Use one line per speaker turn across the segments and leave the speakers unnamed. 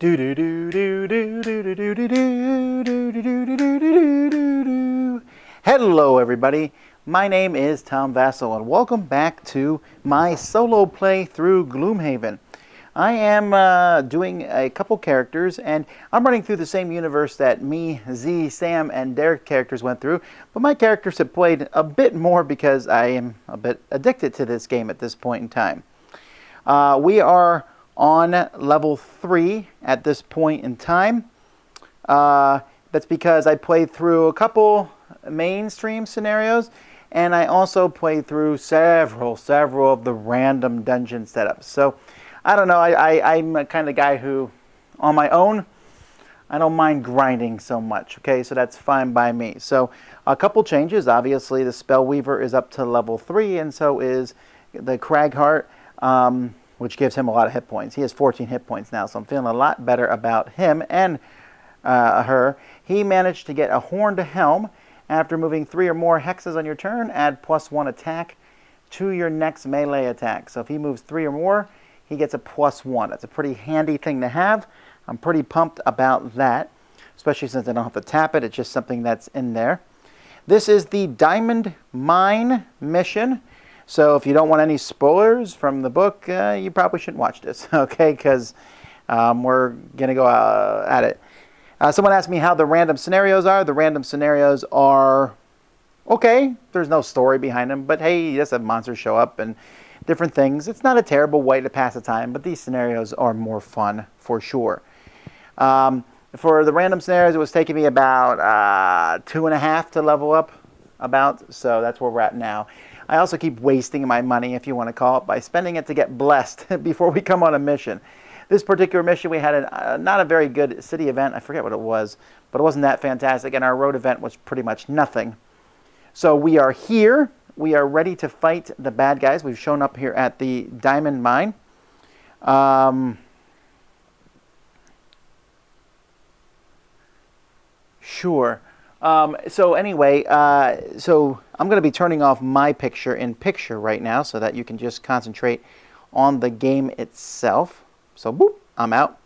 Do do do do do do do do do do do do do do do do do. Hello, everybody. My name is Tom Vassell, and welcome back to my solo play through Gloomhaven. I am doing a couple characters, and I'm running through the same universe that me, Z, Sam, and Derek characters went through, but my characters have played a bit more because I am a bit addicted to this game at this point in time. We are on level 3 at this point in time. That's because I played through a couple mainstream scenarios, and I also played through several of the random dungeon setups. So I don't know, I'm a kind of guy who, on my own, I don't mind grinding so much, okay? So that's fine by me. So a couple changes. Obviously, the Spellweaver is up to level 3, and so is the Cragheart, which gives him a lot of hit points. He has 14 hit points now, so I'm feeling a lot better about him and her. He managed to get a Horned Helm. After moving 3 or more hexes on your turn, add +1 attack to your next melee attack. So if he moves 3 or more, he gets a +1. That's a pretty handy thing to have. I'm pretty pumped about that, especially since I don't have to tap it. It's just something that's in there. This is the Diamond Mine mission. So if you don't want any spoilers from the book, you probably shouldn't watch this, okay? Because we're going to go at it. Someone asked me how the random scenarios are. The random scenarios are okay. There's no story behind them, but hey, just have monsters show up and different things. It's not a terrible way to pass the time, but these scenarios are more fun for sure. For the random scenarios, it was taking me about 2.5 to level up, so that's where we're at now. I also keep wasting my money, if you want to call it, by spending it to get blessed before we come on a mission. This particular mission, we had not a very good city event. I forget what it was, but it wasn't that fantastic, and our road event was pretty much nothing. So we are here. We are ready to fight the bad guys. We've shown up here at the Diamond Mine. Sure. So anyway, so I'm going to be turning off my picture-in-picture right now so that you can just concentrate on the game itself. So boop, I'm out.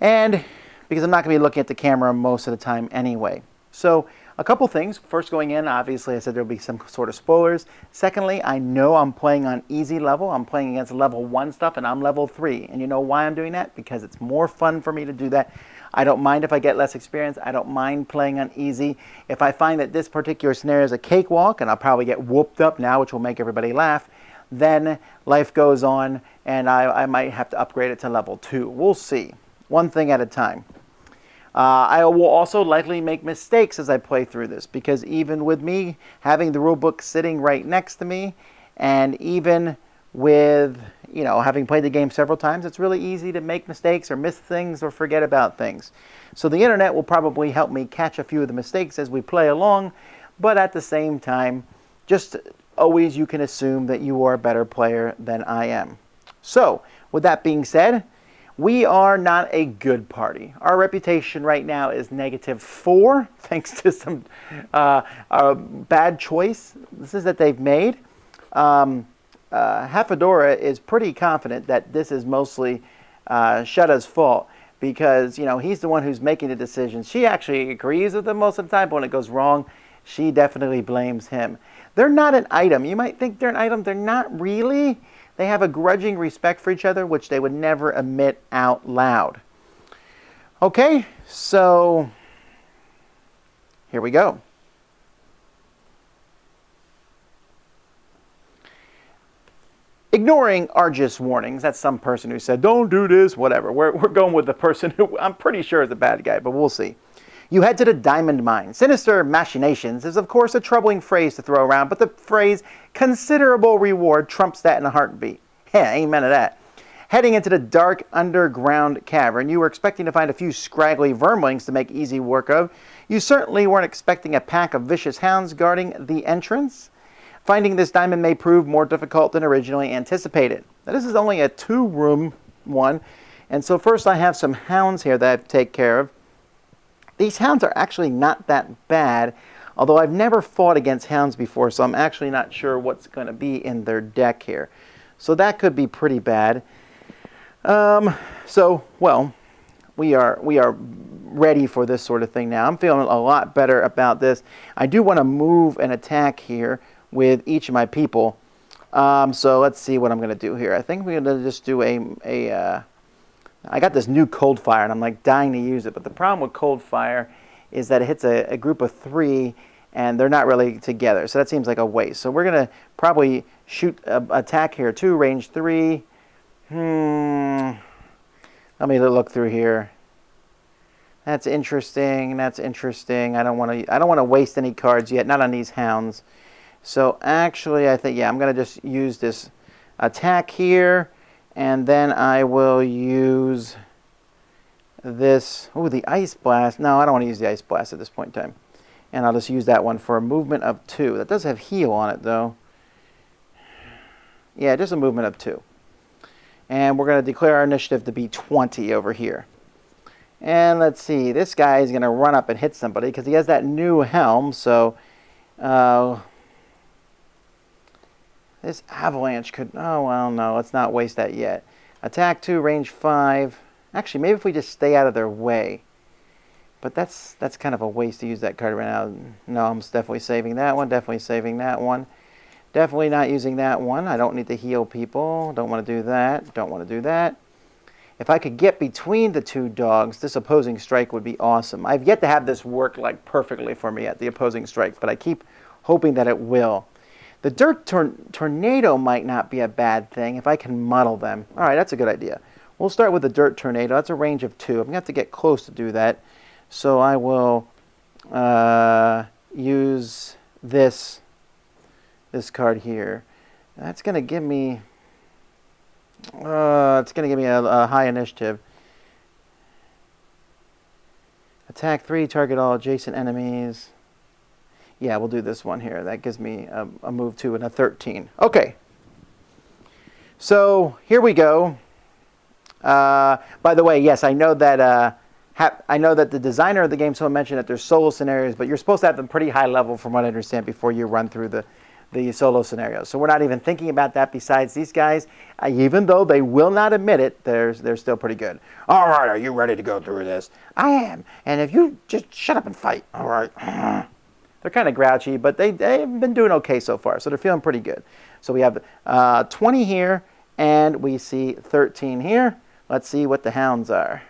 And because I'm not going to be looking at the camera most of the time anyway. So a couple things. First, going in, obviously I said there'll be some sort of spoilers. Secondly, I know I'm playing on easy level. I'm playing against level 1 stuff, and I'm level 3. And you know why I'm doing that? Because it's more fun for me to do that. I don't mind if I get less experience. I don't mind playing on easy. If I find that this particular scenario is a cakewalk, and I'll probably get whooped up now, which will make everybody laugh, then life goes on, and I might have to upgrade it to level 2. We'll see. One thing at a time. I will also likely make mistakes as I play through this, because even with me having the rulebook sitting right next to me, and even with, you know, having played the game several times, it's really easy to make mistakes or miss things or forget about things. So the internet will probably help me catch a few of the mistakes as we play along, but at the same time, just always you can assume that you are a better player than I am. So, with that being said, we are not a good party. Our reputation right now is -4, thanks to some bad choices that they've made. Hafadora is pretty confident that this is mostly Shudda's fault, because, you know, he's the one who's making the decisions. She actually agrees with them most of the time, but when it goes wrong, she definitely blames him. They're not an item. You might think they're an item. They're not really. They have a grudging respect for each other, which they would never admit out loud. Okay, so here we go. Ignoring Argus warnings. That's some person who said, don't do this, whatever. We're going with the person who I'm pretty sure is a bad guy, but we'll see. You head to the Diamond Mine. Sinister machinations is, of course, a troubling phrase to throw around, but the phrase considerable reward trumps that in a heartbeat. Yeah, amen to that. Heading into the dark underground cavern, you were expecting to find a few scraggly vermlings to make easy work of. You certainly weren't expecting a pack of vicious hounds guarding the entrance. Finding this diamond may prove more difficult than originally anticipated. Now, this is only a 2-room one, and so first I have some hounds here that I have to take care of. These hounds are actually not that bad, although I've never fought against hounds before, so I'm actually not sure what's going to be in their deck here. So that could be pretty bad. Well, we are ready for this sort of thing now. I'm feeling a lot better about this. I do want to move and attack here with each of my people. So let's see what I'm going to do here. I think we're going to just do I got this new cold fire, and I'm like dying to use it. But the problem with cold fire is that it hits a group of 3, and they're not really together. So that seems like a waste. So we're going to probably shoot attack here too, range 3. Let me look through here. That's interesting. That's interesting. I don't want to waste any cards yet. Not on these hounds. So actually, I think, yeah, I'm going to just use this attack here, and then I will use this. Oh, the Ice Blast. No, I don't want to use the Ice Blast at this point in time. And I'll just use that one for a movement of 2. That does have heal on it, though. Yeah, just a movement of 2. And we're going to declare our initiative to be 20 over here. And let's see, this guy is going to run up and hit somebody because he has that new helm. So this avalanche could, oh, well, no, let's not waste that yet. Attack 2, range 5. Actually, maybe if we just stay out of their way. But that's kind of a waste to use that card right now. No, I'm definitely saving that one, definitely saving that one. Definitely not using that one. I don't need to heal people. Don't want to do that. Don't want to do that. If I could get between the 2 dogs, this opposing strike would be awesome. I've yet to have this work like perfectly for me at the opposing strike, but I keep hoping that it will. The dirt tornado might not be a bad thing if I can muddle them. All right, that's a good idea. We'll start with the dirt tornado. That's a range of 2. I'm going to have to get close to do that. So I will use this card here. That's going to give me... it's going to give me a high initiative. Attack 3, target all adjacent enemies. Yeah, we'll do this one here. That gives me a move 2 and a 13. Okay. So here we go. By the way, yes, I know that the designer of the game someone mentioned that there's solo scenarios, but you're supposed to have them pretty high level from what I understand before you run through the solo scenarios. So we're not even thinking about that. Besides, these guys, even though they will not admit it, they're still pretty good. All right, are you ready to go through this? I am. And if you just shut up and fight, all right. They're kind of grouchy, but they've been doing okay so far, so they're feeling pretty good. So we have 20 here, and we see 13 here. Let's see what the hounds are.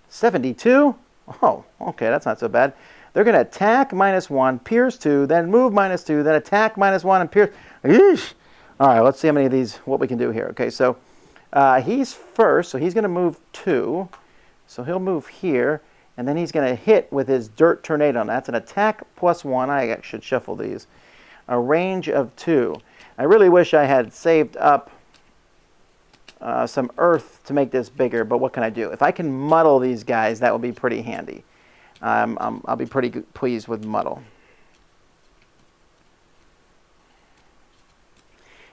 72? Oh, okay, that's not so bad. They're going to attack -1, pierce 2, then move -2, then attack -1, and pierce. Eesh. All right, let's see how many of these, what we can do here. Okay, so he's first, so he's going to move 2. So he'll move here, and then he's going to hit with his dirt tornado. And that's an attack +1. I should shuffle these. A range of 2. I really wish I had saved up some earth to make this bigger, but what can I do? If I can muddle these guys, that would be pretty handy. I'll be pretty pleased with muddle.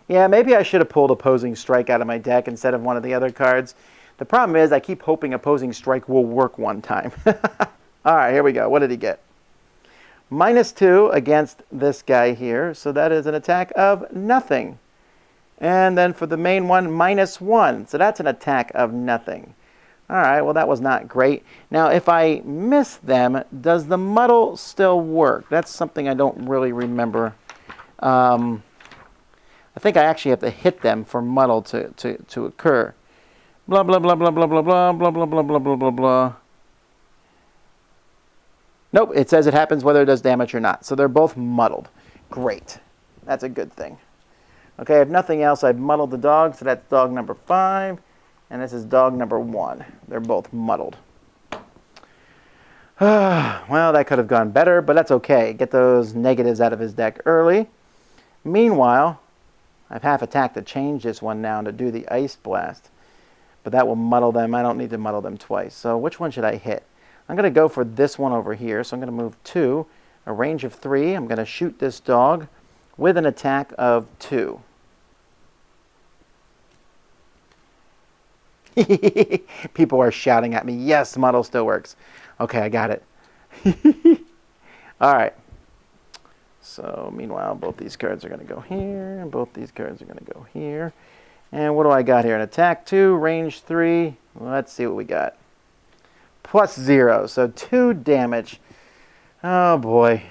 Yeah, maybe I should have pulled opposing strike out of my deck instead of one of the other cards. The problem is I keep hoping opposing strike will work one time. All right, here we go. What did he get? -2 against this guy here, so that is an attack of nothing. And then for the main one, -1, so that's an attack of nothing. All right, well, that was not great. Now, if I miss them, does the muddle still work? That's something I don't really remember. I think I actually have to hit them for muddle to occur. Blah, blah, blah, blah, blah, blah, blah, blah, blah, blah, blah, blah, blah, blah. Nope, it says it happens whether it does damage or not. So they're both muddled. Great. That's a good thing. Okay, if nothing else, I've muddled the dog, so that's dog number 5. And this is dog number 1. They're both muddled. Well, that could have gone better, but that's okay. Get those negatives out of his deck early. Meanwhile, I've half attacked to change this one now to do the Ice Blast. But that will muddle them. I don't need to muddle them twice. So which one should I hit? I'm going to go for this one over here. So I'm going to move 2, a range of 3. I'm going to shoot this dog with an attack of 2. People are shouting at me. Yes, muddle still works. Okay, I got it. All right. So meanwhile, both these cards are going to go here, and both these cards are going to go here. And what do I got here? An attack 2, range 3. Let's see what we got. plus 0, so 2 damage. Oh boy.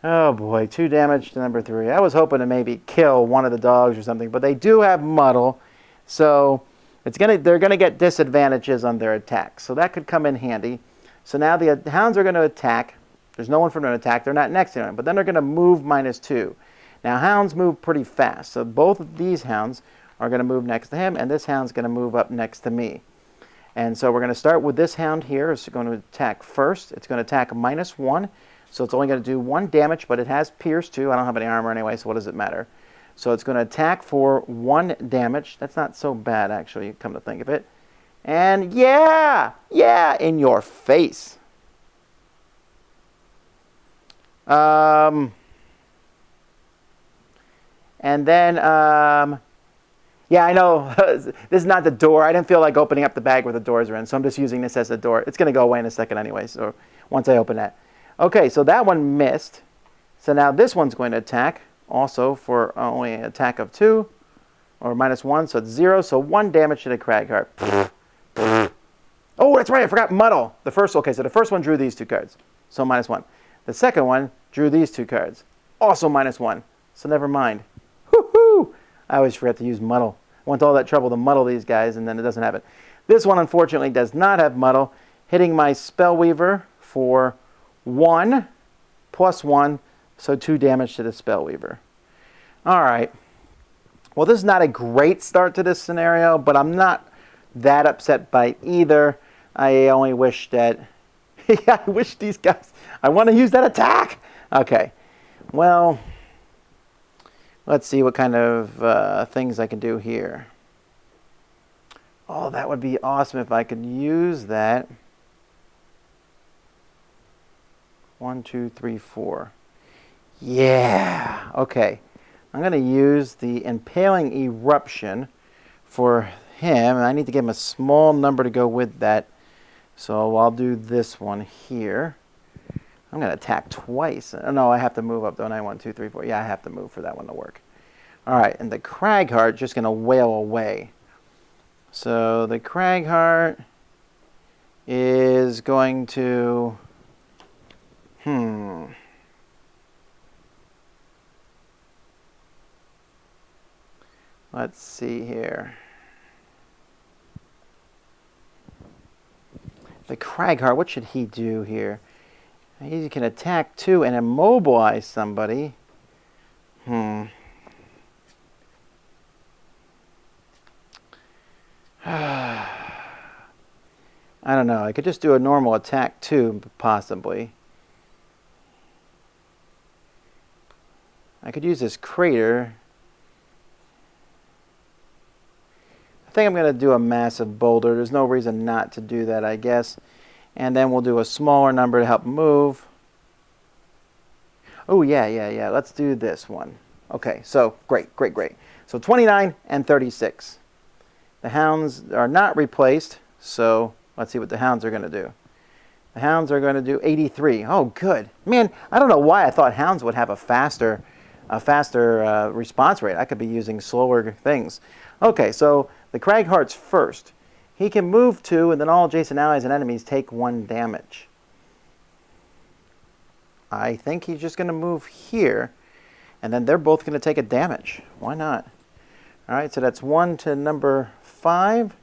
Oh boy, 2 damage to number 3. I was hoping to maybe kill one of the dogs or something, but they do have muddle, so they're gonna get disadvantages on their attacks, so that could come in handy. So now the hounds are going to attack. There's no one for them to attack. They're not next to them, but then they're going to move -2. Now hounds move pretty fast, so both of these hounds are going to move next to him, and this hound's going to move up next to me. And so we're going to start with this hound here. It's going to attack first. It's going to attack -1, so it's only going to do 1 damage, but it has pierce too. I don't have any armor anyway, so what does it matter? So it's going to attack for 1 damage. That's not so bad, actually, come to think of it. And yeah, in your face. And then, yeah, I know, this is not the door. I didn't feel like opening up the bag where the doors are in, so I'm just using this as the door. It's going to go away in a second anyway, so once I open that. Okay, so that one missed. So now this one's going to attack, also for only an attack of 2, or -1, so it's 0, so 1 damage to the Cragheart. Oh, that's right, I forgot muddle. Okay, so the first one drew these 2 cards, so -1. The second one drew these 2 cards, also -1, so never mind. Woohoo! I always forget to use muddle. I went to all that trouble to muddle these guys, and then it doesn't happen. This one, unfortunately, does not have muddle, hitting my Spellweaver for 1 + 1, so 2 damage to the Spellweaver. All right. Well, this is not a great start to this scenario, but I'm not that upset by either. I only wish that... yeah, I wish these guys... I want to use that attack! Okay. Well, let's see what kind of things I can do here. Oh, that would be awesome if I could use that. 1, 2, 3, 4. Yeah! Okay. I'm going to use the Impaling Eruption for him. I need to give him a small number to go with that. So I'll do this one here. I'm going to attack twice. Oh, no, I have to move up, don't I? 1, 2, 3, 4. Yeah, I have to move for that one to work. All right, and the Cragheart just going to wail away. So the Cragheart is going to... Let's see here. The Cragheart, what should he do here? He can attack 2 and immobilize somebody. I don't know. I could just do a normal attack 2, possibly. I could use this crater. I think I'm going to do a massive boulder. There's no reason not to do that, I guess. And then we'll do a smaller number to help move. Oh, yeah. Let's do this one. Okay, so great. So 29 and 36. The hounds are not replaced, so let's see what the hounds are going to do. The hounds are going to do 83. Oh, good. Man, I don't know why I thought hounds would have a faster response rate. I could be using slower things. Okay, so the Cragheart's first. He can move 2, and then all adjacent allies and enemies take 1 damage. I think he's just going to move here, and then they're both going to take a damage. Why not? All right, so that's 1 to number 5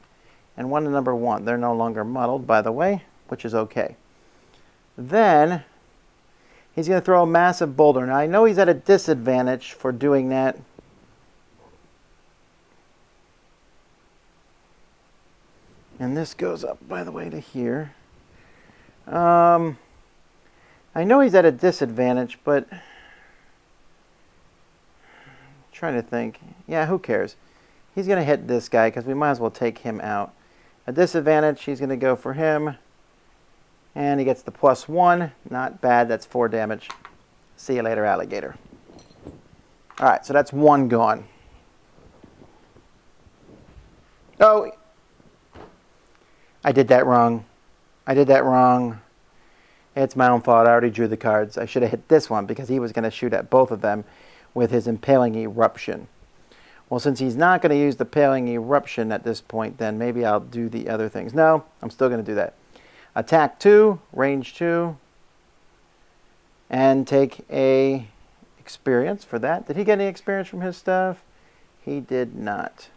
and 1 to number 1. They're no longer muddled, by the way, which is okay. Then he's going to throw a massive boulder. Now, I know he's at a disadvantage for doing that. And this goes up, by the way, to here. I know he's at a disadvantage, but I'm trying to think. Yeah, who cares? He's going to hit this guy because we might as well take him out. A disadvantage, he's going to go for him. And he gets the +1. Not bad. That's 4 damage. See you later, alligator. All right, so that's 1 gone. Oh, I did that wrong. It's my own fault. I already drew the cards. I should have hit this one because he was going to shoot at both of them with his Impaling Eruption. Well, since he's not going to use the Paling Eruption at this point, then maybe I'll do the other things. No, I'm still going to do that. Attack 2, range 2, and take a experience for that. Did he get any experience from his stuff? He did not.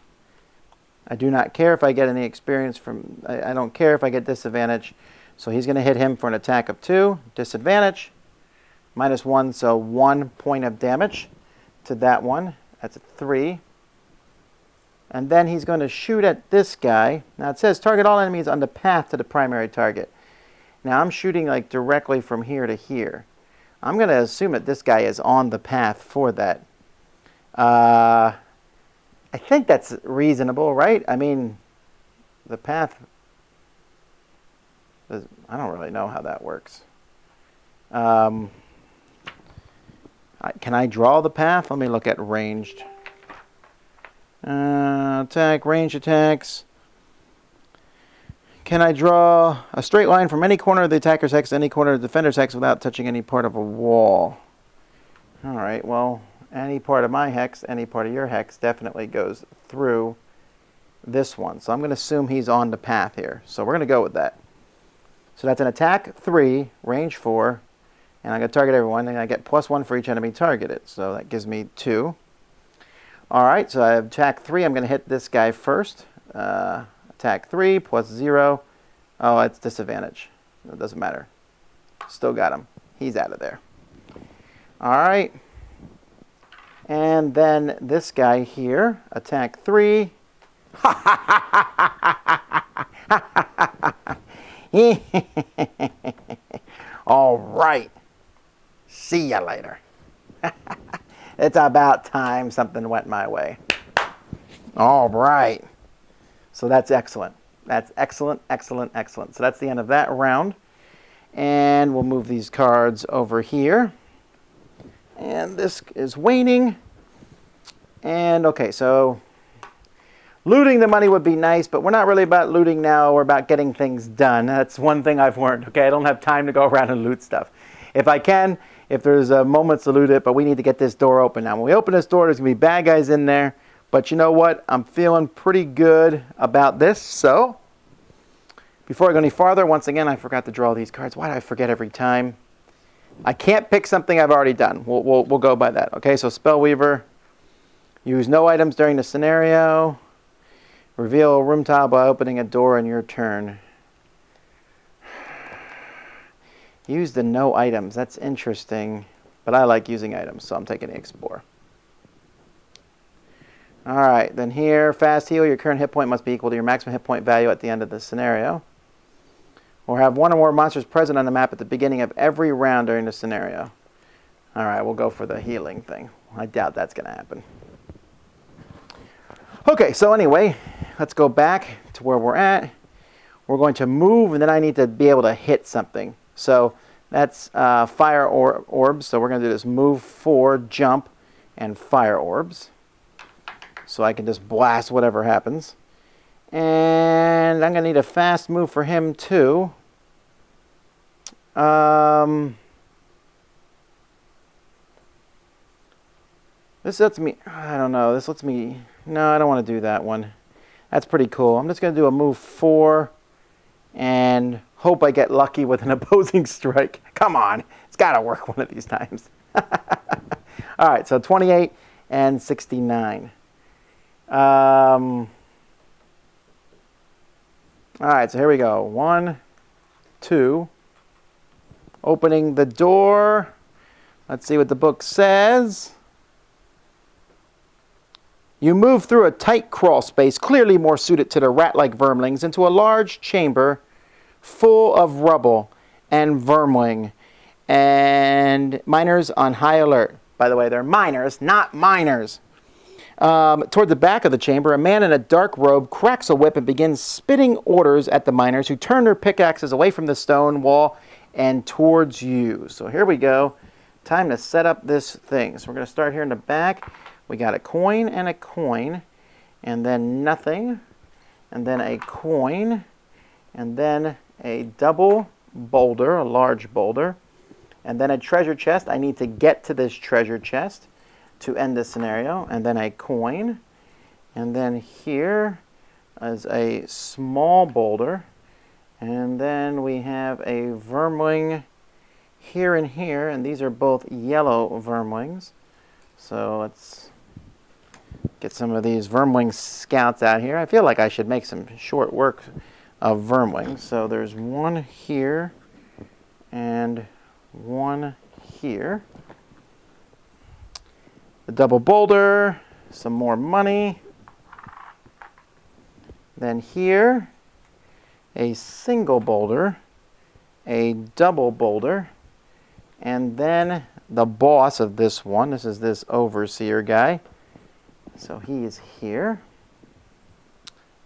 I do not care if I get any experience from... I don't care if I get disadvantage. So he's going to hit him for an attack of 2. Disadvantage. -1, so 1 point of damage to that one. That's a 3. And then he's going to shoot at this guy. Now it says target all enemies on the path to the primary target. Now I'm shooting like directly from here to here. I'm going to assume that this guy is on the path for that. I think that's reasonable, right? I mean, the path... I don't really know how that works. Can I draw the path? Let me look at ranged. Attack, range attacks. Can I draw a straight line from any corner of the attacker's hex to any corner of the defender's hex without touching any part of a wall? All right, well, any part of my hex, any part of your hex definitely goes through this one. So I'm going to assume he's on the path here. So we're going to go with that. So that's an attack 3, range 4, and I'm going to target everyone, and I get +1 for each enemy targeted. So that gives me 2. All right, so I have attack 3. I'm going to hit this guy first. Attack 3 +0. Oh, it's disadvantage. It doesn't matter. Still got him. He's out of there. All right. And then this guy here, attack 3. All right. See ya later. It's about time something went my way. All right. So that's excellent. That's excellent, excellent, excellent. So that's the end of that round. And we'll move these cards over here. And this is waning. And okay, so looting the money would be nice, but we're not really about looting now. We're about getting things done. That's one thing I've learned. Okay, I don't have time to go around and loot stuff. If I can, if there's moments to loot it, but we need to get this door open now. When we open this door, there's going to be bad guys in there. But you know what? I'm feeling pretty good about this. So before I go any farther, once again, I forgot to draw these cards. Why do I forget every time? I can't pick something I've already done. We'll go by that. Okay, so Spellweaver. Use no items during the scenario. Reveal a room tile by opening a door on your turn. Use the no items. That's interesting. But I like using items, so I'm taking the Explore. Alright, then here, fast heal. Your current hit point must be equal to your maximum hit point value at the end of the scenario. Or have one or more monsters present on the map at the beginning of every round during the scenario. Alright, we'll go for the healing thing. I doubt that's going to happen. Okay, so anyway, let's go back to where we're at. We're going to move, and then I need to be able to hit something. So that's fire orbs. So we're going to do this move 4, jump, and fire orbs. So I can just blast whatever happens. And I'm going to need a fast move for him too. This lets me, I don't know, this lets me, no, I don't want to do that one. That's pretty cool. I'm just going to do a move 4 and hope I get lucky with an opposing strike. Come on, it's got to work one of these times. All right, so 28 and 69. All right, so here we go. 1, 2. Opening the door. Let's see what the book says. You move through a tight crawl space, clearly more suited to the rat-like vermlings, into a large chamber full of rubble and vermling and miners on high alert. By the way, they're miners, not miners. Toward the back of the chamber, a man in a dark robe cracks a whip and begins spitting orders at the miners, who turn their pickaxes away from the stone wall and towards you. So here we go. Time to set up this thing. So we're going to start here in the back. We got a coin, and then nothing, and then a coin, and then a double boulder, a large boulder, and then a treasure chest. I need to get to this treasure chest to end this scenario, and then a coin, And then here is a small boulder. And then we have a vermling here and here, and these are both yellow vermlings. So let's get some of these vermling scouts out here. I feel like I should make some short work of vermlings. So there's one here and one here. The double boulder, some more money. Then here, a single boulder, a double boulder, and then the boss of this one. This is this overseer guy. So he is here.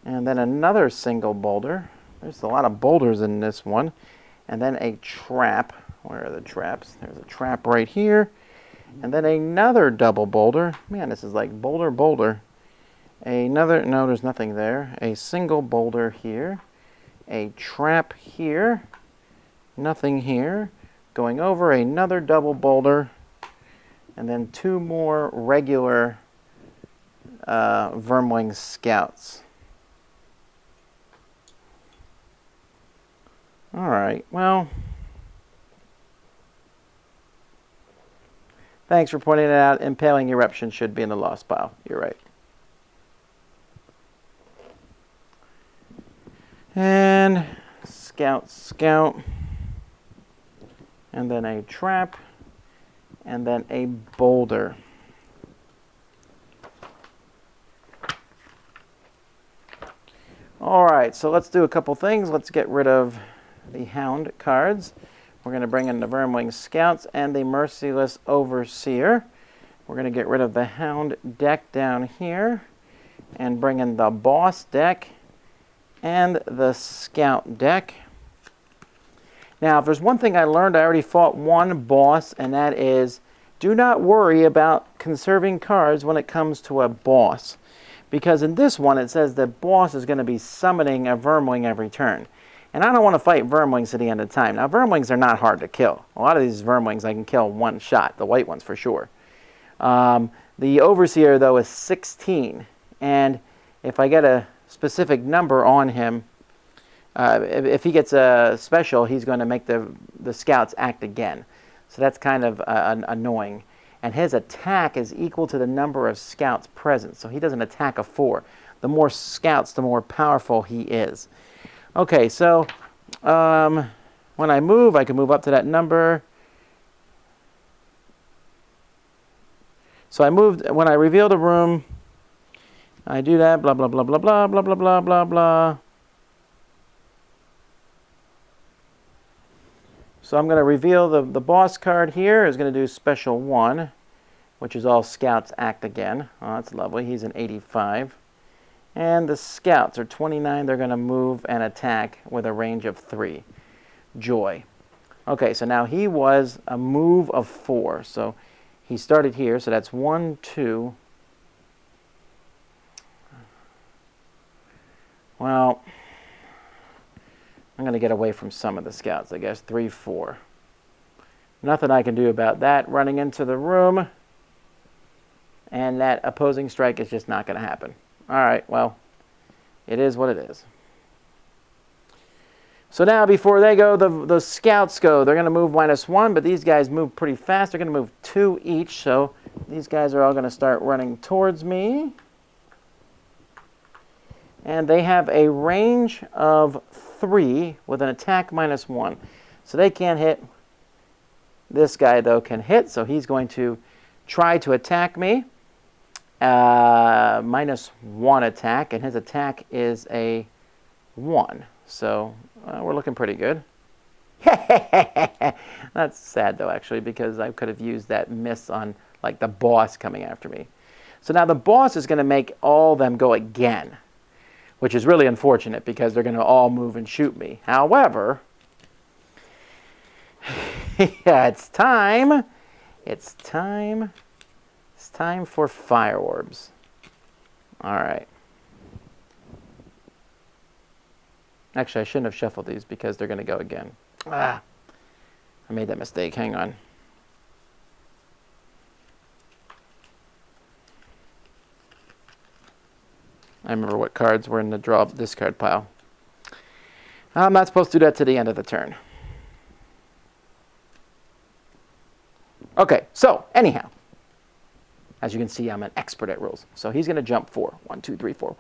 And then another single boulder. There's a lot of boulders in this one. And then a trap. Where are the traps? There's a trap right here. And then another double boulder. Man, this is like boulder, boulder. Another, no, there's nothing there. A single boulder here. A trap here. Nothing here. Going over another double boulder. And then two more regular vermling scouts. All right, well, thanks for pointing it out. Impaling eruption should be in the lost pile. You're right. And scout, scout. And then a trap. And then a boulder. All right, so let's do a couple things. Let's get rid of the Hound cards. We're going to bring in the Vermling Scouts and the Merciless Overseer. We're going to get rid of the Hound deck down here and bring in the Boss deck and the Scout deck. Now, if there's one thing I learned, I already fought one boss, and that is do not worry about conserving cards when it comes to a boss. Because in this one, it says the boss is going to be summoning a Vermling every turn. And I don't want to fight Vermlings at the end of time. Now, Vermlings are not hard to kill. A lot of these Vermlings I can kill one shot, the white ones for sure. The Overseer, though, is 16. And if I get a specific number on him, if he gets a special, he's going to make the Scouts act again. So that's kind of annoying. And his attack is equal to the number of Scouts present. So he doesn't attack a 4. The more Scouts, the more powerful he is. Okay, so when I move, I can move up to that number. So I moved, when I reveal the room, I do that, blah, blah, blah, blah, blah, blah, blah, blah, blah, blah. So I'm going to reveal the boss card here is going to do special 1, which is all Scouts act again. Oh, that's lovely. He's an 85. And the Scouts are 29. They're going to move and attack with a range of 3. Joy. Okay, so now he was a move of 4. So he started here. So that's 1, 2. Well, I'm going to get away from some of the Scouts, I guess. 3, 4. Nothing I can do about that. Running into the room. And that opposing strike is just not going to happen. All right, well, it is what it is. So now before they go, the Scouts go. They're going to move -1, but these guys move pretty fast. They're going to move 2 each, so these guys are all going to start running towards me. And they have a range of 3 with an attack -1. So they can't hit. This guy, though, can hit, so he's going to try to attack me. -1 attack, and his attack is a 1. So we're looking pretty good. That's sad, though, actually, because I could have used that miss on, like, the boss coming after me. So now the boss is going to make all of them go again, which is really unfortunate because they're going to all move and shoot me. However, yeah, it's time. It's time. It's time for fire orbs. All right. Actually, I shouldn't have shuffled these because they're going to go again. I made that mistake. Hang on. I remember what cards were in the draw discard pile. I'm not supposed to do that to the end of the turn. Okay, so anyhow, as you can see, I'm an expert at rules. So he's going to jump 4. 1, 2, 3, 4.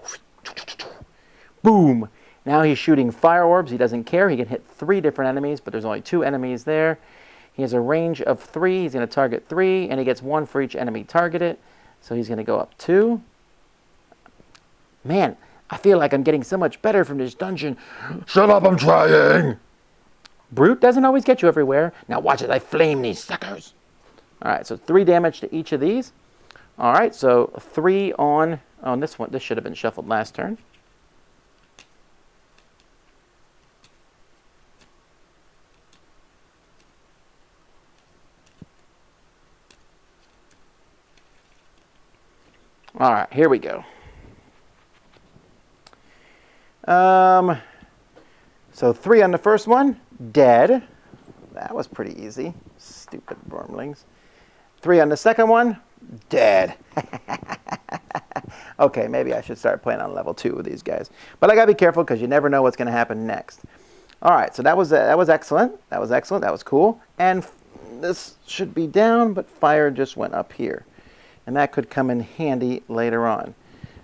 Boom. Now he's shooting fire orbs. He doesn't care. He can hit 3 different enemies, but there's only 2 enemies there. He has a range of 3. He's going to target 3, and he gets 1 for each enemy targeted. So he's going to go up 2. Man, I feel like I'm getting so much better from this dungeon. Shut up, I'm trying. Brute doesn't always get you everywhere. Now watch as I flame these suckers. All right, so 3 damage to each of these. All right, so 3 on this one. This should have been shuffled last turn. All right, here we go. So 3 on the first one, dead. That was pretty easy. Stupid wormlings. 3 on the second one, dead. Okay, maybe I should start playing on level 2 with these guys. But I gotta be careful because you never know what's gonna happen next. All right, so that was excellent. That was excellent. That was cool. And this should be down, but fire just went up here, and that could come in handy later on.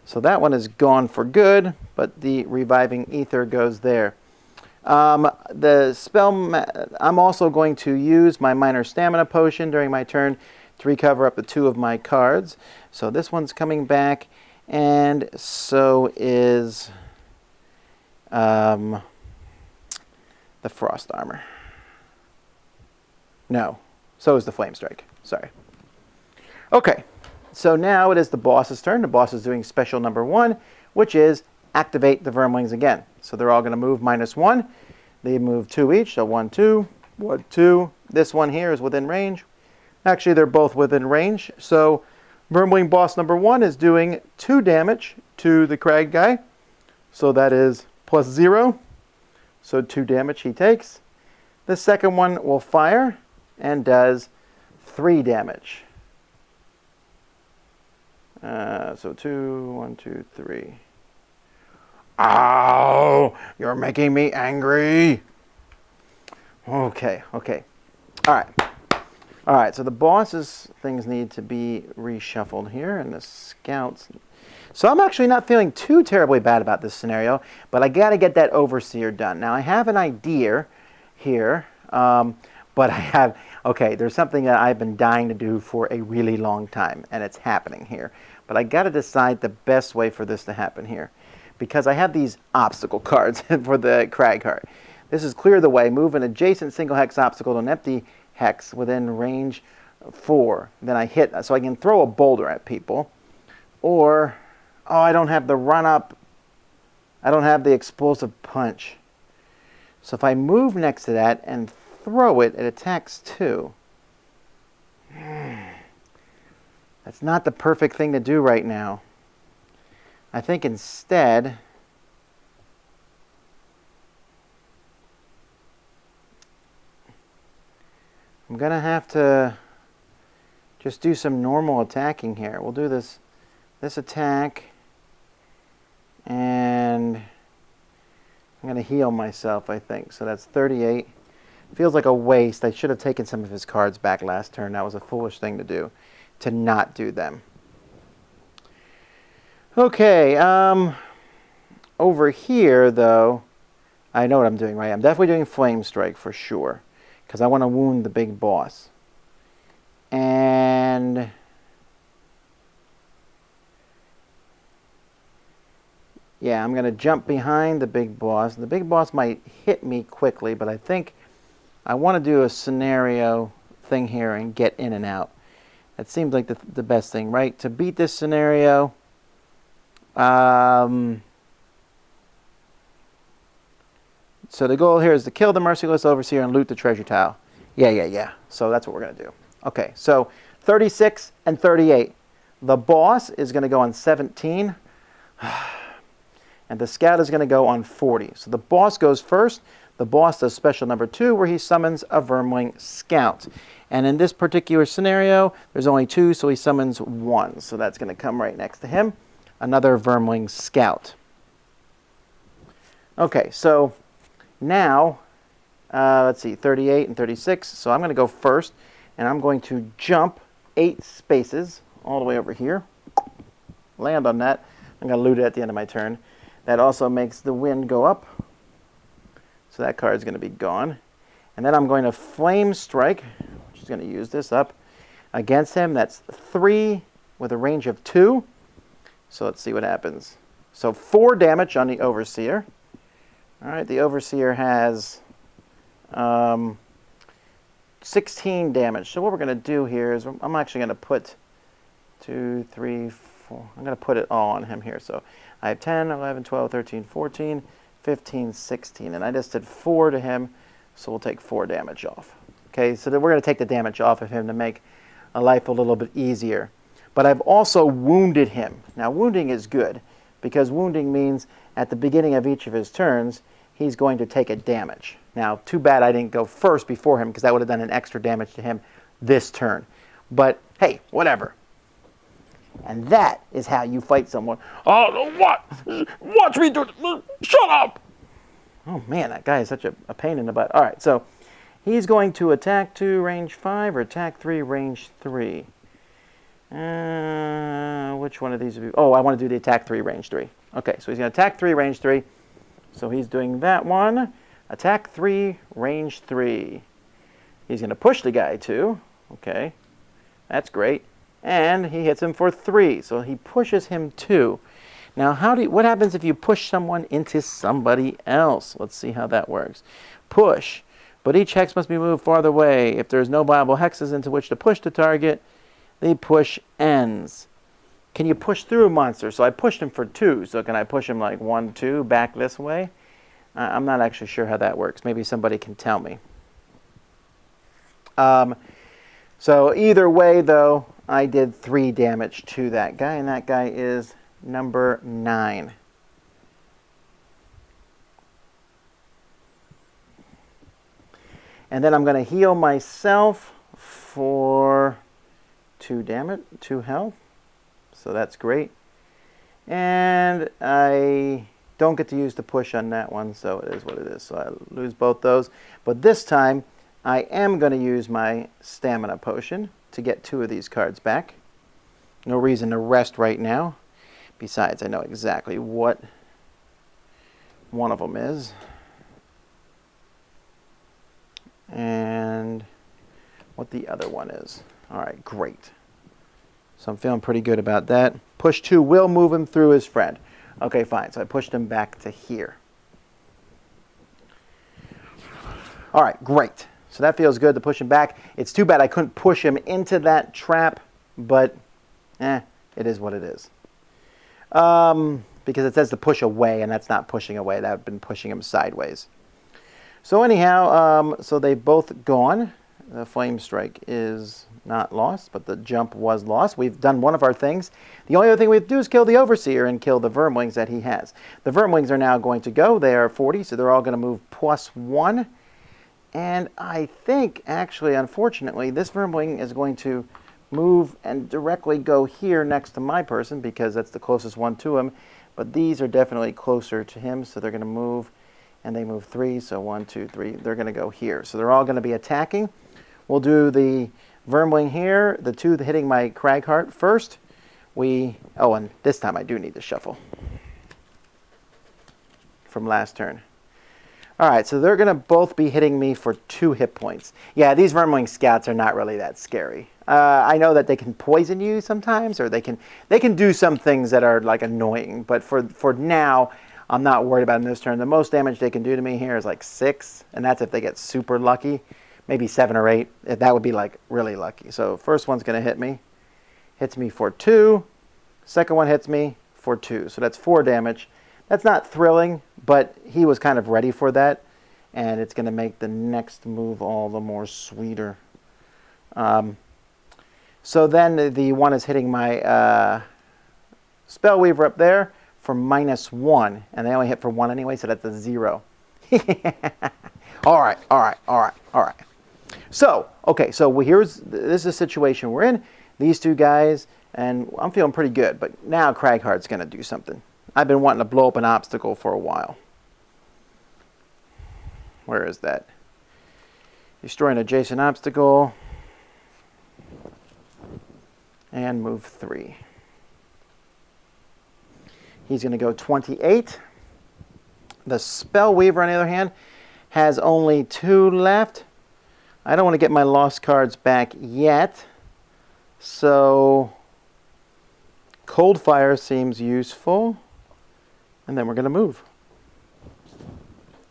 So that one is gone for good, but the reviving ether goes there. The spell, I'm also going to use my minor stamina potion during my turn to recover up to 2 of my cards. So this one's coming back, and so is the frost armor. No, so is the flame strike. Sorry. Okay. So now it is the boss's turn. The boss is doing special number 1, which is activate the Vermlings again. So they're all going to move -1. They move 2 each, so 1, 2, 1, 2. This one here is within range. Actually, they're both within range. So Vermling boss number 1 is doing 2 damage to the crag guy. So that is +0. So 2 damage he takes. The second one will fire and does 3 damage. So 2, 1, 2, 3. Ow! You're making me angry. Okay, okay. All right. All right, so the boss's things need to be reshuffled here, and the scouts. So I'm actually not feeling too terribly bad about this scenario, but I got to get that overseer done. Now, I have an idea here, but I have, okay, there's something that I've been dying to do for a really long time, and it's happening here. But I got to decide the best way for this to happen here, because I have these obstacle cards for the crag card. This is clear the way. Move an adjacent single hex obstacle to an empty hex within range 4. Then I hit, so I can throw a boulder at people. Or, oh, I don't have the run up. I don't have the explosive punch. So if I move next to that and throw it, it attacks 2. That's not the perfect thing to do right now. I think instead, I'm going to have to just do some normal attacking here. We'll do this attack, and I'm going to heal myself, I think. So that's 38. Feels like a waste. I should have taken some of his cards back last turn. That was a foolish thing to do, to not do them. Okay, over here, though, I know what I'm doing, right? I'm definitely doing Flame Strike for sure, because I want to wound the big boss. And yeah, I'm going to jump behind the big boss. The big boss might hit me quickly, but I think I want to do a scenario thing here and get in and out. That seems like the best thing, right? To beat this scenario, so the goal here is to kill the merciless overseer and loot the treasure tile. Yeah. So that's what we're going to do. Okay, so 36 and 38. The boss is going to go on 17. And the scout is going to go on 40. So the boss goes first. The boss does special number 2, where he summons a Vermling scout. And in this particular scenario, there's only 2, so he summons 1. So that's going to come right next to him. another Vermling Scout. Okay, so now, let's see, 38 and 36. So I'm going to go first, and I'm going to jump 8 spaces all the way over here. Land on that. I'm going to loot it at the end of my turn. That also makes the wind go up. So that card is going to be gone. And then I'm going to Flame Strike, which is going to use this up, against him. That's 3 with a range of 2. So let's see what happens. So 4 damage on the Overseer. All right, the Overseer has 16 damage. So what we're going to do here is I'm actually going to put 2, 3, 4. I'm going to put it all on him here. So I have 10, 11, 12, 13, 14, 15, 16. And I just did 4 to him, so we'll take 4 damage off. Okay, so then we're going to take the damage off of him to make life a little bit easier. But I've also wounded him. Now, wounding is good, because wounding means at the beginning of each of his turns, he's going to take a damage. Now, too bad I didn't go first before him, because that would have done an extra damage to him this turn. But, hey, whatever. And that is how you fight someone. Oh, what? Watch me do it. Shut up! Oh, man, that guy is such a pain in the butt. All right, so he's going to attack 2, range 5, or attack 3, range 3. Which one of these? Oh, I want to do the attack 3, range 3. Okay, so he's going to attack 3, range 3. So he's doing that one. Attack 3, range 3. He's going to push the guy too. Okay, that's great. And he hits him for 3. So he pushes him 2. Now, what happens if you push someone into somebody else? Let's see how that works. Push. But each hex must be moved farther away. If there's no viable hexes into which to push the target, the push ends. Can you push through a monster? So I pushed him for 2. So can I push him like 1, 2 back this way? I'm not actually sure how that works. Maybe somebody can tell me. So either way, though, I did 3 damage to that guy, and that guy is number 9. And then I'm going to heal myself for 2 health. So that's great. And I don't get to use the push on that one, so it is what it is. So I lose both those. But this time, I am going to use my stamina potion to get 2 of these cards back. No reason to rest right now. Besides, I know exactly what one of them is. And what the other one is. All right, great. So I'm feeling pretty good about that. Push 2 will move him through his friend. Okay, fine. So I pushed him back to here. All right, great. So that feels good to push him back. It's too bad I couldn't push him into that trap, but it is what it is. Because it says to push away, and that's not pushing away. That would have been pushing him sideways. So anyhow, so they've both gone. The Flame Strike is not lost, but the jump was lost. We've done one of our things. The only other thing we have to do is kill the Overseer and kill the Vermlings that he has. The Vermlings are now going to go. They are 40, so they're all going to move +1. And I think, actually, unfortunately, this Vermling is going to move and directly go here next to my person because that's the closest one to him. But these are definitely closer to him, so they're going to move. And they move 3, so 1, 2, 3. They're going to go here. So they're all going to be attacking. We'll do the Vermling here, the 2 hitting my Cragheart first. Oh, and this time I do need to shuffle from last turn. All right, so they're going to both be hitting me for 2 hit points. Yeah, these Vermling Scouts are not really that scary. I know that they can poison you sometimes, or they can do some things that are like annoying. But for now, I'm not worried about in this turn. The most damage they can do to me here is like 6, and that's if they get super lucky. Maybe 7 or 8. That would be like really lucky. So first one's going to hit me. Hits me for 2. Second one hits me for 2. So that's 4 damage. That's not thrilling, but he was kind of ready for that. And it's going to make the next move all the more sweeter. So then the one is hitting my Spellweaver up there for -1. And they only hit for 1 anyway, so that's a 0. All right. So, okay, so this is the situation we're in. These 2 guys And I'm feeling pretty good, but now Craghart's going to do something. I've been wanting to blow up an obstacle for a while. Where is that? Destroy an adjacent obstacle. And move 3. He's going to go 28. The Spellweaver, on the other hand, has only 2 left. I don't want to get my lost cards back yet. So Cold Fire seems useful. And then we're going to move.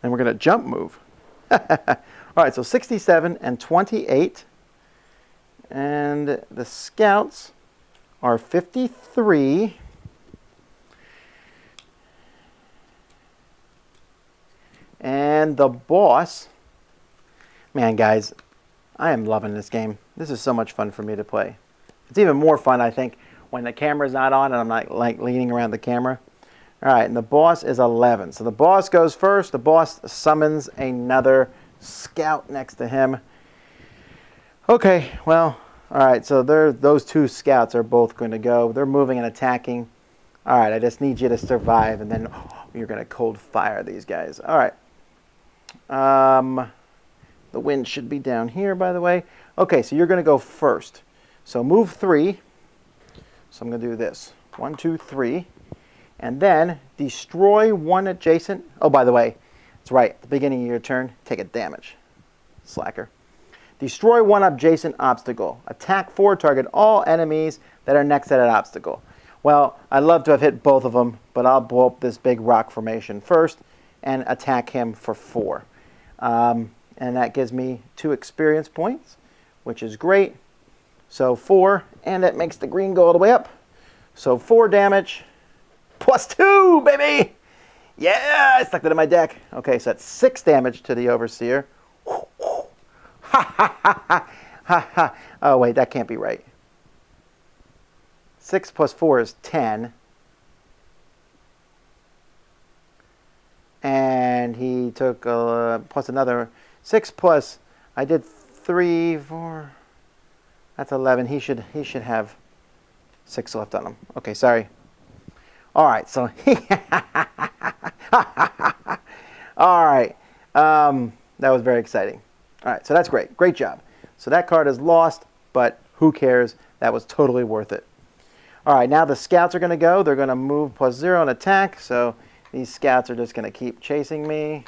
And we're going to jump move. All right, so 67 and 28. And the Scouts are 53. And the boss, man, guys, I am loving this game. This is so much fun for me to play. It's even more fun, I think, when the camera's not on and I'm not like leaning around the camera. All right, and the boss is 11. So the boss goes first. The boss summons another scout next to him. Okay, well, all right, so those 2 scouts are both going to go. They're moving and attacking. All right, I just need you to survive, and then you're going to cold fire these guys. All right. The wind should be down here, by the way. Okay, so you're going to go first. So move 3. So I'm going to do this. 1, 2, 3. And then destroy 1 adjacent. Oh, by the way, it's right. At the beginning of your turn, take a damage. Slacker. Destroy 1 adjacent obstacle. Attack 4, target all enemies that are next to that obstacle. Well, I'd love to have hit both of them, but I'll blow up this big rock formation first and attack him for 4. And that gives me 2 experience points, which is great. So 4, and that makes the green go all the way up. So 4 damage, plus 2, baby! Yeah, I stuck that in my deck. Okay, so that's 6 damage to the Overseer. Ha ha ha ha ha ha. Oh, wait, that can't be right. 6 plus 4 is 10. And he took plus another 6 plus. I did 3, 4. That's 11. He should have 6 left on him. Okay, sorry. All right, so all right. That was very exciting. All right, so that's great. Great job. So that card is lost, but who cares? That was totally worth it. All right, now the scouts are going to go. They're going to move +0 and attack. So these scouts are just going to keep chasing me.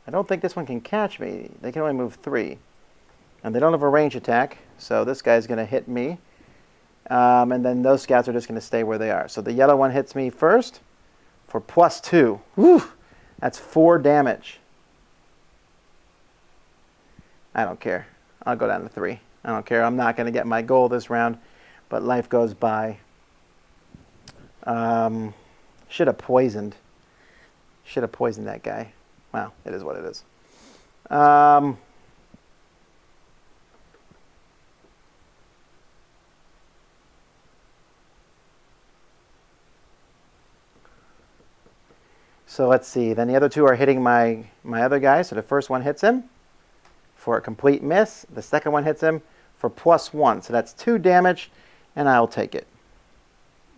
I don't think this one can catch me. They can only move 3. And they don't have a range attack, so this guy's going to hit me. And then those scouts are just going to stay where they are. So the yellow one hits me first for +2. Whew, that's 4 damage. I don't care. I'll go down to 3. I don't care. I'm not going to get my goal this round, but life goes by. Should have poisoned. Should have poisoned that guy. Well, it is what it is. So let's see. Then the other 2 are hitting my other guy. So the first one hits him for a complete miss. The second one hits him for +1. So that's 2 damage, and I'll take it.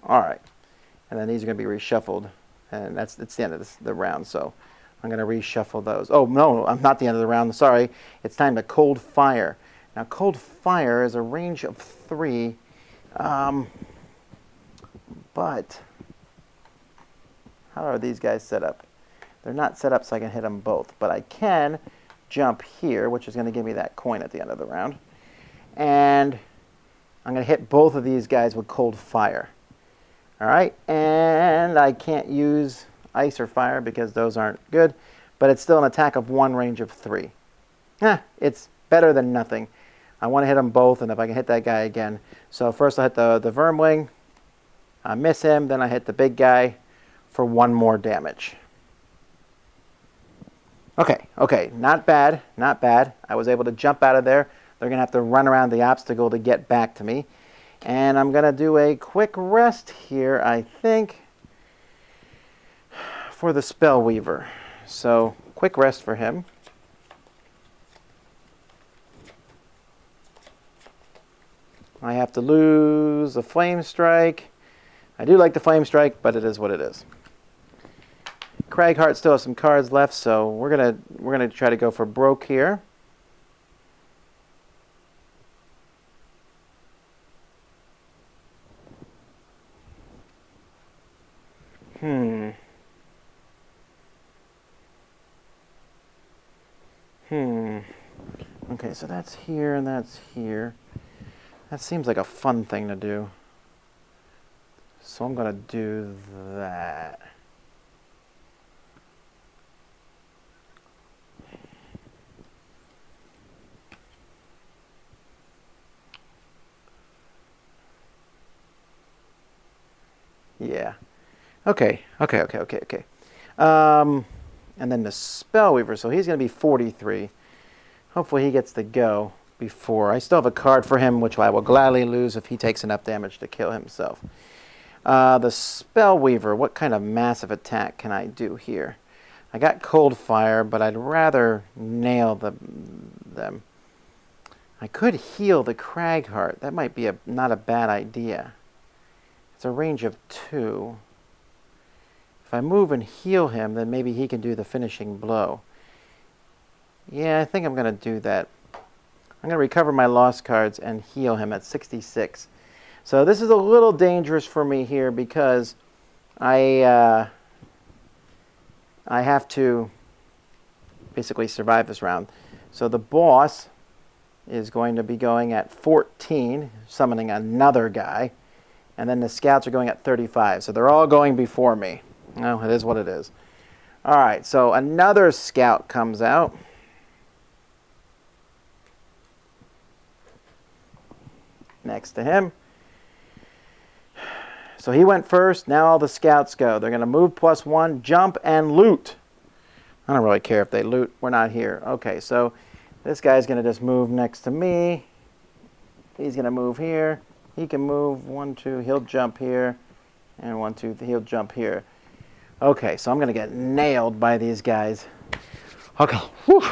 All right. And then these are going to be reshuffled. And it's the end of the round. So I'm going to reshuffle those. Oh, no, I'm not the end of the round. Sorry. It's time to Cold Fire. Now, Cold Fire is a range of 3. But how are these guys set up? They're not set up so I can hit them both. But I can jump here, which is going to give me that coin at the end of the round. And I'm going to hit both of these guys with Cold Fire. All right, and I can't use Ice or Fire because those aren't good. But it's still an attack of 1, range of 3. It's better than nothing. I want to hit them both, and if I can hit that guy again. So first I hit the Vermwing. I miss him, then I hit the big guy for 1 more damage. Okay, not bad, not bad. I was able to jump out of there. They're going to have to run around the obstacle to get back to me. And I'm going to do a quick rest here, I think, for the Spellweaver. So, quick rest for him. I have to lose a Flame Strike. I do like the Flame Strike, but it is what it is. Craghart still has some cards left, so we're gonna try to go for broke here. Okay, so that's here and that's here. That seems like a fun thing to do. So I'm going to do that. Yeah. Okay. And then the Spellweaver, so he's going to be 43. Hopefully he gets to go before. I still have a card for him, which I will gladly lose if he takes enough damage to kill himself. The Spellweaver, what kind of massive attack can I do here? I got Cold Fire, but I'd rather nail them. I could heal the Craghart. That might be not a bad idea. It's a range of 2. If I move and heal him, then maybe he can do the finishing blow. Yeah, I think I'm going to do that. I'm going to recover my lost cards and heal him at 66. So this is a little dangerous for me here because I have to basically survive this round. So the boss is going to be going at 14, summoning another guy. And then the scouts are going at 35. So they're all going before me. No, it is what it is. All right, so another scout comes out. Next to him. So he went first. Now all the scouts go. They're going to move +1, jump, and loot. I don't really care if they loot. We're not here. Okay, so this guy's going to just move next to me. He's going to move here. He can move 1, 2. He'll jump here. And 1, 2. He'll jump here. Okay, so I'm going to get nailed by these guys. Okay. Whew.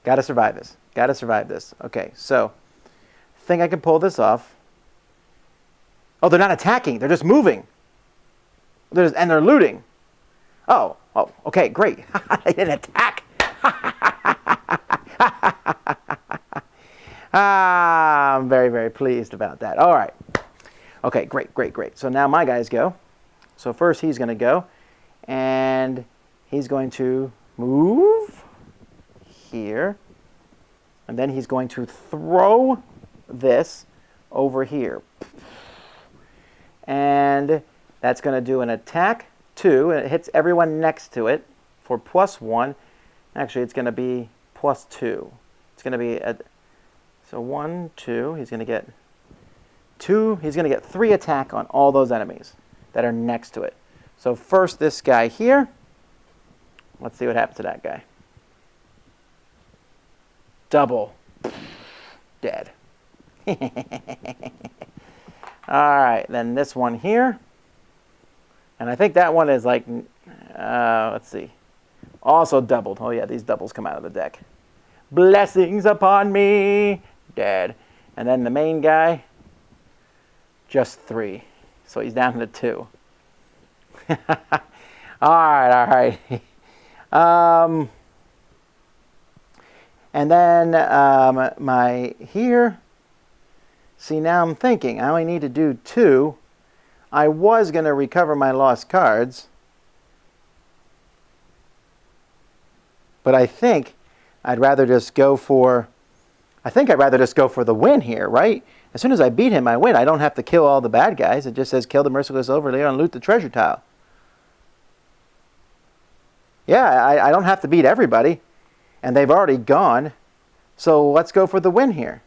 Got to survive this. Got to survive this. Okay, so I think I can pull this off. Oh, they're not attacking. They're just moving. And they're looting. Oh, okay, great. They didn't attack. I'm very, very pleased about that. All right. Okay, great. So now my guys go. So first he's going to go. And he's going to move here. And then he's going to throw this over here. And that's going to do an attack 2, and it hits everyone next to it for +1. Actually, it's going to be +2. It's going to be so 1, 2. He's going to get 2. He's going to get 3 attack on all those enemies that are next to it. So first, this guy here. Let's see what happens to that guy. Double. Dead. All right, then this one here. And I think that one is like, let's see, also doubled. Oh yeah, these doubles come out of the deck. Blessings upon me. Dead. And then the main guy, just 3. So he's down to 2. All right. And then my here. See, now I'm thinking, I only need to do 2. I was going to recover my lost cards. But I think I'd rather just go for the win here, right? As soon as I beat him, I win. I don't have to kill all the bad guys. It just says kill the merciless overlord and loot the treasure tile. Yeah, I don't have to beat everybody. And they've already gone. So let's go for the win here.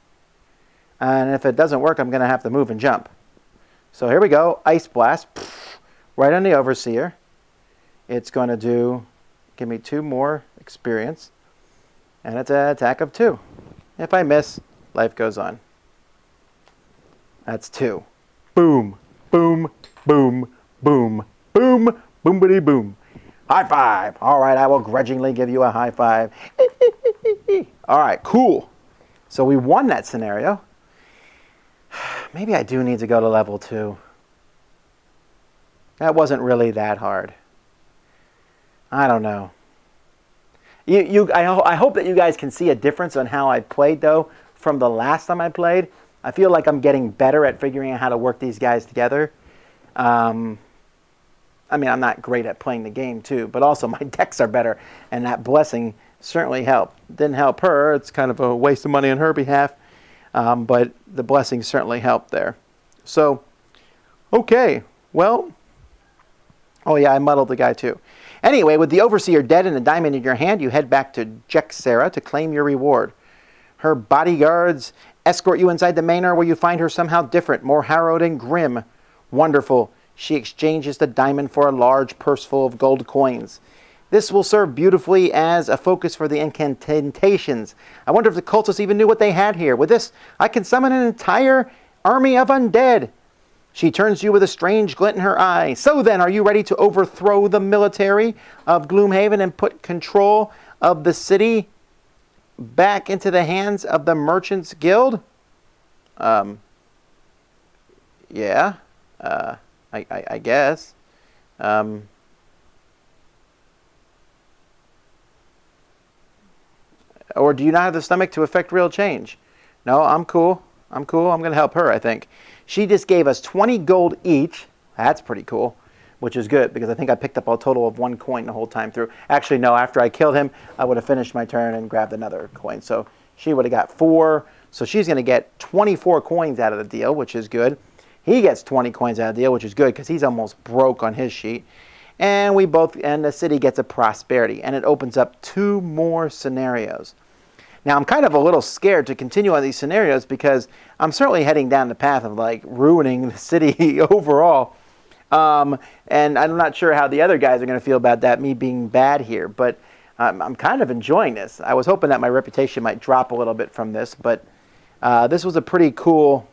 And if it doesn't work, I'm going to have to move and jump. So here we go. Ice Blast. Right on the Overseer. It's going to give me 2 more experience. And it's an attack of 2. If I miss, life goes on. That's 2. Boom. Boom. Boom. Boom. Boom. Boom-bitty boom. High five. All right, I will grudgingly give you a high five. All right, cool. So we won that scenario. Maybe I do need to go to level 2. That wasn't really that hard. I don't know. I hope that you guys can see a difference on how I played, though, from the last time I played. I feel like I'm getting better at figuring out how to work these guys together. I mean, I'm not great at playing the game, too, but also my decks are better, and that blessing certainly helped. Didn't help her. It's kind of a waste of money on her behalf, but the blessing certainly helped there. So, okay, well, oh yeah, I muddled the guy, too. Anyway, with the Overseer dead and a diamond in your hand, you head back to Jexera to claim your reward. Her bodyguards escort you inside the manor, where you find her somehow different, more harrowed and grim. Wonderful. She exchanges the diamond for a large purse full of gold coins. This will serve beautifully as a focus for the incantations. I wonder if the cultists even knew what they had here. With this, I can summon an entire army of undead. She turns to you with a strange glint in her eye. So then, are you ready to overthrow the military of Gloomhaven and put control of the city back into the hands of the Merchants Guild? Yeah. I guess. Or do you not have the stomach to effect real change? No, I'm cool. I'm cool. I'm going to help her, I think. She just gave us 20 gold each. That's pretty cool, which is good because I think I picked up a total of 1 coin the whole time through. Actually, no, after I killed him, I would have finished my turn and grabbed another coin. So she would have got 4. So she's going to get 24 coins out of the deal, which is good. He gets 20 coins out of the deal, which is good because he's almost broke on his sheet. And the city gets a prosperity, and it opens up 2 more scenarios. Now, I'm kind of a little scared to continue on these scenarios because I'm certainly heading down the path of, like, ruining the city overall. And I'm not sure how the other guys are going to feel about that, me being bad here. But I'm kind of enjoying this. I was hoping that my reputation might drop a little bit from this. But this was a pretty cool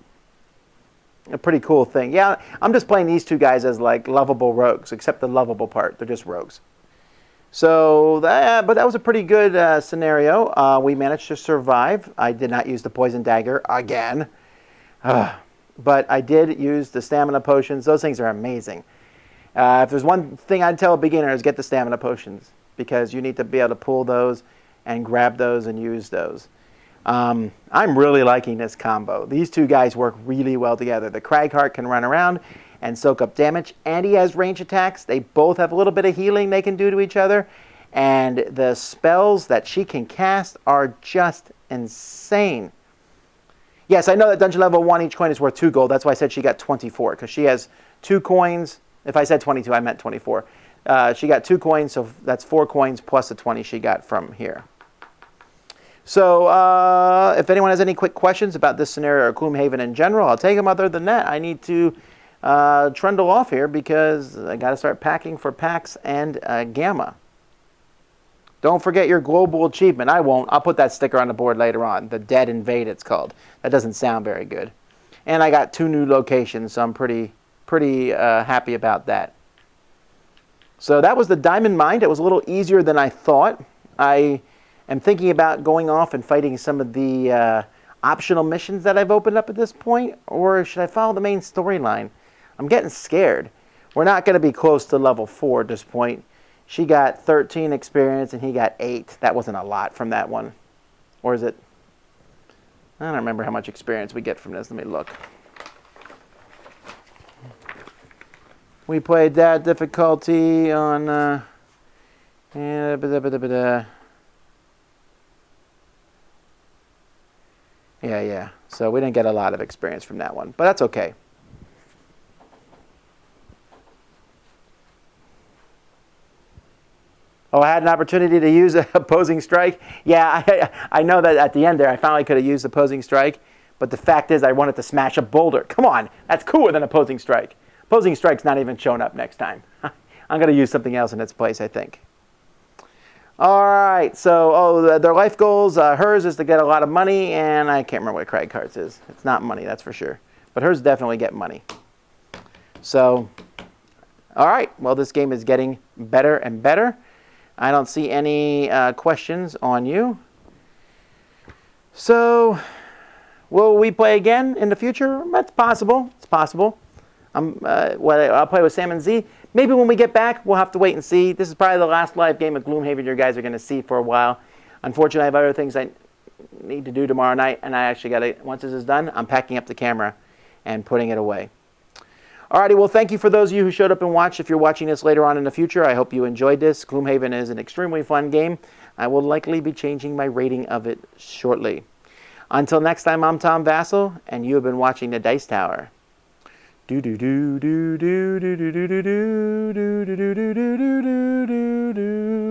thing. Yeah, I'm just playing these 2 guys as, like, lovable rogues, except the lovable part. They're just rogues. So, but that was a pretty good scenario. We managed to survive. I did not use the poison dagger again. But I did use the stamina potions. Those things are amazing. If there's one thing I'd tell a beginner is get the stamina potions, because you need to be able to pull those and grab those and use those. I'm really liking this combo. These 2 guys work really well together. The Cragheart can run around and soak up damage, and he has range attacks. They both have a little bit of healing they can do to each other, and the spells that she can cast are just insane. Yes, I know that dungeon level 1, each coin is worth 2 gold. That's why I said she got 24, because she has 2 coins. If I said 22, I meant 24. She got 2 coins, so that's 4 coins plus the 20 she got from here. So if anyone has any quick questions about this scenario or Gloomhaven in general, I'll take them. Other than that, I need to trundle off here because I got to start packing for PAX and Gamma. Don't forget your global achievement. I won't. I'll put that sticker on the board later on. The Dead Invade, it's called. That doesn't sound very good. And I got 2 new locations, so I'm pretty happy about that. So that was the Diamond Mine. It was a little easier than I thought. I am thinking about going off and fighting some of the optional missions that I've opened up at this point, or should I follow the main storyline? I'm getting scared. We're not going to be close to level 4 at this point. She got 13 experience and he got 8. That wasn't a lot from that one. Or is it? I don't remember how much experience we get from this. Let me look. We played that difficulty on... Yeah. So we didn't get a lot of experience from that one. But that's okay. Oh, I had an opportunity to use a opposing strike. Yeah, I know that at the end there I finally could have used opposing strike. But the fact is I wanted to smash a boulder. Come on, that's cooler than opposing strike. Opposing strike's not even showing up next time. I'm going to use something else in its place, I think. All right, so their life goals, hers is to get a lot of money, and I can't remember what Cragheart's is. It's not money, that's for sure. But hers definitely get money. So, all right, well, this game is getting better and better. I don't see any questions on you. So, Will we play again in the future? That's possible. It's possible. I'll play with Sam and Z. Maybe when we get back, we'll have to wait and see. This is probably the last live game of Gloomhaven you guys are going to see for a while. Unfortunately, I have other things I need to do tomorrow night, and I actually got to, once this is done, I'm packing up the camera and putting it away. Alrighty, well, thank you for those of you who showed up and watched. If you're watching this later on in the future, I hope you enjoyed this. Gloomhaven is an extremely fun game. I will likely be changing my rating of it shortly. Until next time, I'm Tom Vassal, and you have been watching the Dice Tower. Do do do do do do do do do do do do do do do do do.